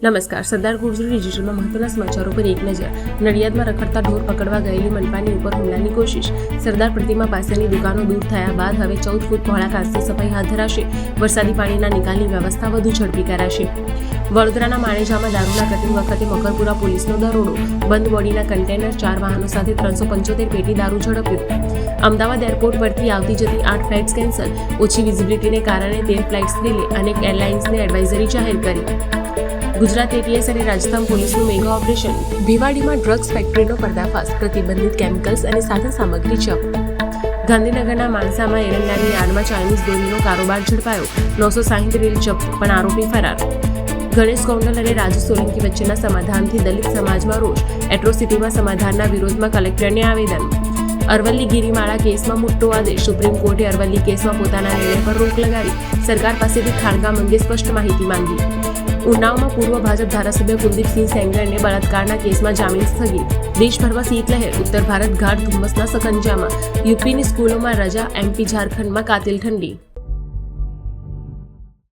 નમસ્કાર. સરદાર ગુર્જર ડિજિટલમાં મહત્વના સમાચારો પર એક નજર. નડિયાદમાં રખડતા ઢોર પકડવા ગયેલી મનપાની ઉપર હુમલાની કોશિશ. સરદાર પ્રતિમા પાસેની દુકાનો દૂર થયા બાદ હવે 14 ફૂટ પહોળા કાચની સફાઈ હાથ ધરાશે. વરસાદી પાણીના નિકાલની વ્યવસ્થા વધુ ઝડપી કરાશે. વડોદરાના માણેજામાં દારૂના કટિંગ વખતે મકરપુરા પોલીસનો દરોડો. બંધ બોડીના કન્ટેનર 4 વાહનો સાથે 375 પેટી દારૂ ઝડપ્યો. અમદાવાદ એરપોર્ટ પરથી આવતી જતી 8 ફ્લાઇટ્સ કેન્સલ. ઓછી વિઝિબિલિટીને કારણે 13 ફ્લાઇટ્સ ડિલે. અનેક એરલાઇન્સને એડવાઇઝરી જાહેર કરી. ગુજરાત એટીએસ અને રાજસ્થાન પોલીસનું મેગા ઓપરેશન. ભીવાડીમાં ડ્રગ્સ ફેક્ટરીનો પર્દાફાશ. પ્રતિબંધિત કેમિકલ્સ અને સાધન સામગ્રી જપ્ત. ગાંધીનગરના માણસામાં એરંડાની યાર્ડમાં ચાઇનીઝ દોરીનો કારોબાર ઝડપાયો. 960 રેલ જપ્ત, પણ આરોપી ફરાર. ગણેશ કૌંડલ અને રાજુ સોલંકી વચ્ચેના સમાધાનથી દલિત સમાજમાં રોષ. એટ્રોસિટીમાં સમાધાનના વિરોધમાં કલેક્ટરને આવેદન. અરવલ્લી ગિરિમાળા કેસમાં મોટો આદેશ. સુપ્રીમ કોર્ટે અરવલ્લી કેસમાં પોતાના નિર્ણય પર રોક લગાવી. સરકાર પાસેથી ખાણકામ અંગે સ્પષ્ટ માહિતી માંગી. ઉન્નાવમાં પૂર્વ ભાજપ ધારાસભ્ય કુલદીપસિંહ સેંગરને બળાત્કારના કેસમાં જામીન સ્થગિત. દેશભરમાં શીતલહેર. ઉત્તર ભારત ગાઢ ધુમ્મસના સકંજામાં. યુપીની સ્કૂલોમાં રજા. એમપી ઝારખંડમાં કાતિલ ઠંડી.